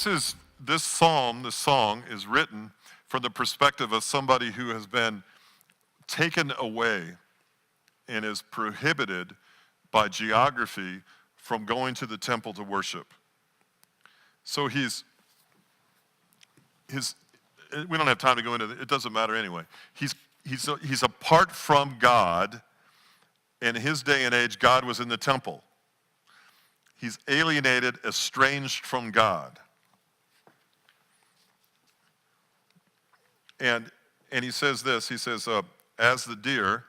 this psalm, this song is written from the perspective of somebody who has been taken away and is prohibited by geography from going to the temple to worship. So we don't have time to go into it. It doesn't matter anyway. He's apart from God. In his day and age, God was in the temple. He's alienated, estranged from God. And he says this, he says, as the deer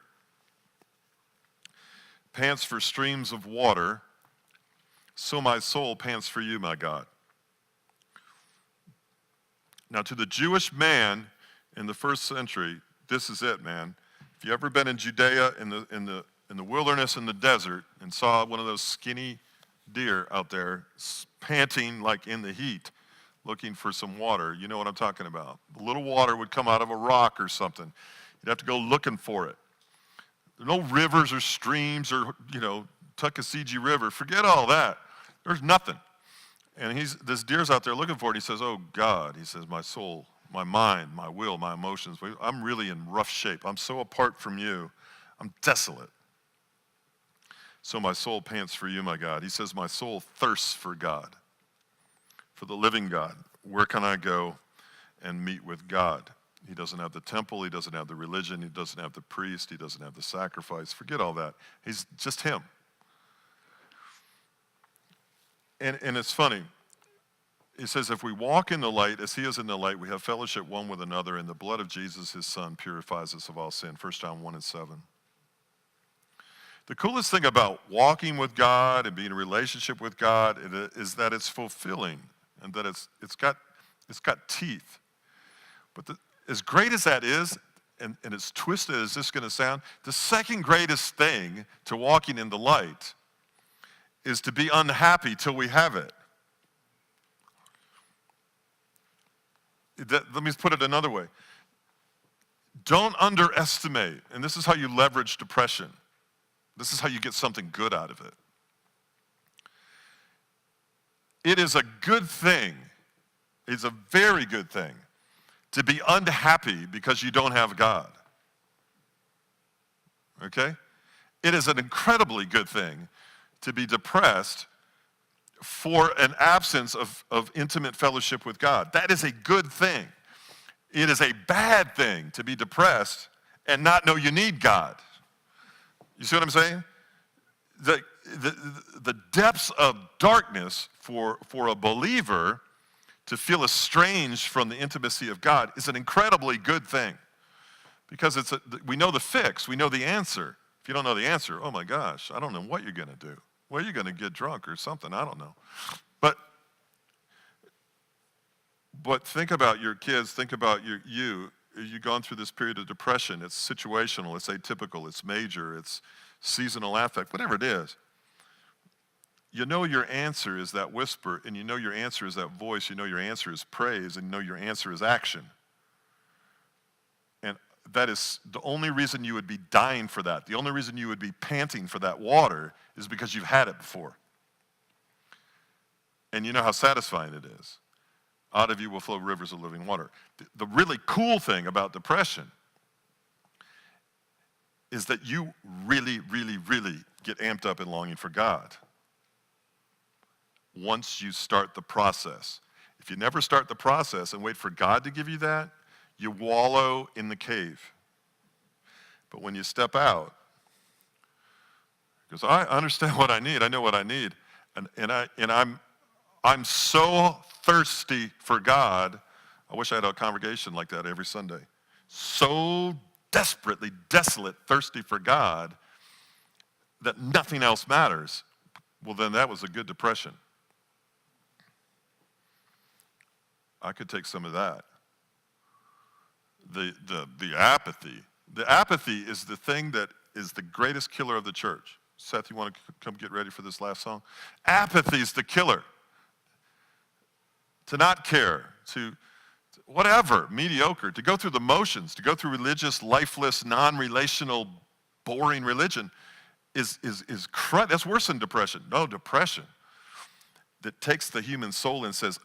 pants for streams of water, so my soul pants for you, my God. Now, to the Jewish man in the first century, this is it, man. If you've ever been in Judea in the wilderness, in the desert, and saw one of those skinny deer out there panting like in the heat, looking for some water, you know what I'm talking about. A little water would come out of a rock or something. You'd have to go looking for it. There are no rivers or streams or, Tuckasegee River. Forget all that. There's nothing. And this deer's out there looking for it. He says, oh, God, he says, my soul, my mind, my will, my emotions, I'm really in rough shape. I'm so apart from you. I'm desolate. So my soul pants for you, my God. He says, my soul thirsts for God, for the living God. Where can I go and meet with God? He doesn't have the temple. He doesn't have the religion. He doesn't have the priest. He doesn't have the sacrifice. Forget all that. He's just him. And it's funny. He says, if we walk in the light as he is in the light, we have fellowship one with another, and the blood of Jesus, his son, purifies us of all sin. 1 John 1:7. The coolest thing about walking with God and being in a relationship with God is that it's fulfilling and that it's got teeth. But as great as that is, and as twisted as this is going to sound, the second greatest thing to walking in the light is to be unhappy till we have it. Let me put it another way. Don't underestimate, and this is how you leverage depression. This is how you get something good out of it. It is a good thing, it's a very good thing, to be unhappy because you don't have God. Okay? It is an incredibly good thing to be depressed for an absence of intimate fellowship with God. That is a good thing. It is a bad thing to be depressed and not know you need God. You see what I'm saying? The depths of darkness for a believer to feel estranged from the intimacy of God is an incredibly good thing. Because we know the fix, we know the answer. If you don't know the answer, oh my gosh, I don't know what you're going to do. Well, you're going to get drunk or something, I don't know. But think about your kids, think about you. You've gone through this period of depression. It's situational, it's atypical, it's major, it's seasonal affect, whatever it is. You know your answer is that whisper, and you know your answer is that voice, you know your answer is praise, and you know your answer is action. And that is the only reason you would be dying for that. The only reason you would be panting for that water is because you've had it before. And you know how satisfying it is. Out of you will flow rivers of living water. The really cool thing about depression is that you really, really, really get amped up in longing for God once you start the process. If you never start the process and wait for God to give you that, you wallow in the cave. But when you step out, because I understand what I need, I know what I need, and I'm so thirsty for God. I wish I had a congregation like that every Sunday. So desperately, desolate, thirsty for God that nothing else matters. Well, then that was a good depression. I could take some of that. The apathy. The apathy is the thing that is the greatest killer of the church. Seth, you want to come get ready for this last song? Apathy is the killer. To not care, to whatever, mediocre, to go through the motions, to go through religious, lifeless, non-relational, boring religion that's worse than depression. No, depression that takes the human soul and says,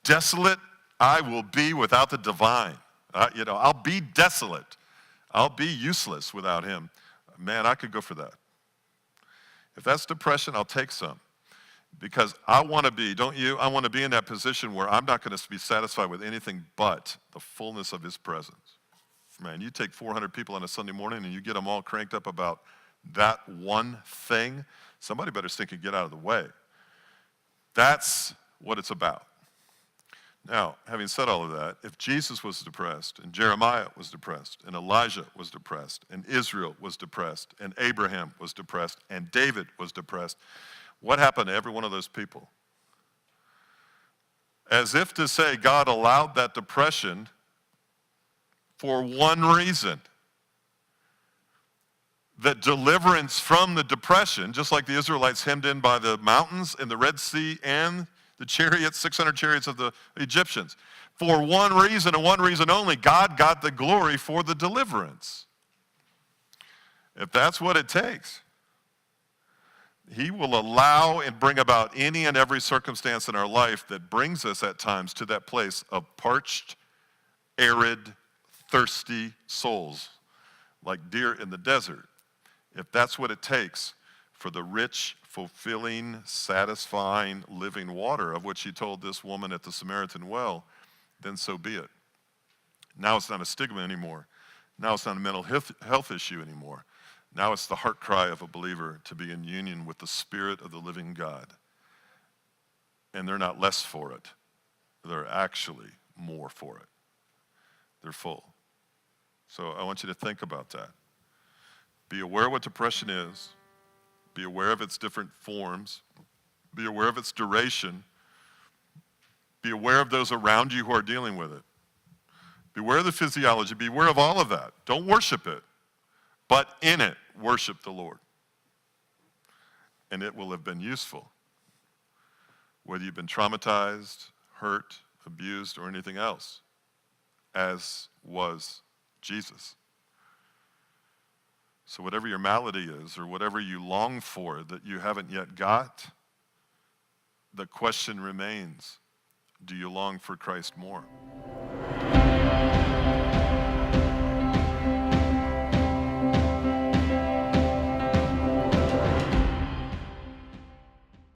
Desolate I will be without the divine. I'll be desolate. I'll be useless without him. Man, I could go for that. If that's depression, I'll take some. Because I want to be, don't you? I want to be in that position where I'm not going to be satisfied with anything but the fullness of his presence. Man, you take 400 people on a Sunday morning and you get them all cranked up about that one thing, somebody better think and get out of the way. That's what it's about. Now, having said all of that, if Jesus was depressed, and Jeremiah was depressed, and Elijah was depressed, and Israel was depressed, and Abraham was depressed, and David was depressed, what happened to every one of those people? As if to say God allowed that depression for one reason. That deliverance from the depression, just like the Israelites hemmed in by the mountains and the Red Sea and the chariots, 600 chariots of the Egyptians. For one reason and one reason only, God got the glory for the deliverance. If that's what it takes, he will allow and bring about any and every circumstance in our life that brings us at times to that place of parched, arid, thirsty souls, like deer in the desert. If that's what it takes for the rich, fulfilling, satisfying, living water of which he told this woman at the Samaritan well, then so be it. Now it's not a stigma anymore. Now it's not a mental health issue anymore. Now it's the heart cry of a believer to be in union with the Spirit of the living God. And they're not less for it. They're actually more for it. They're full. So I want you to think about that. Be aware of what depression is. Be aware of its different forms. Be aware of its duration. Be aware of those around you who are dealing with it. Beware of the physiology. Be aware of all of that. Don't worship it. But in it, worship the Lord. And it will have been useful. Whether you've been traumatized, hurt, abused, or anything else, as was Jesus. So whatever your malady is, or whatever you long for that you haven't yet got, the question remains, do you long for Christ more?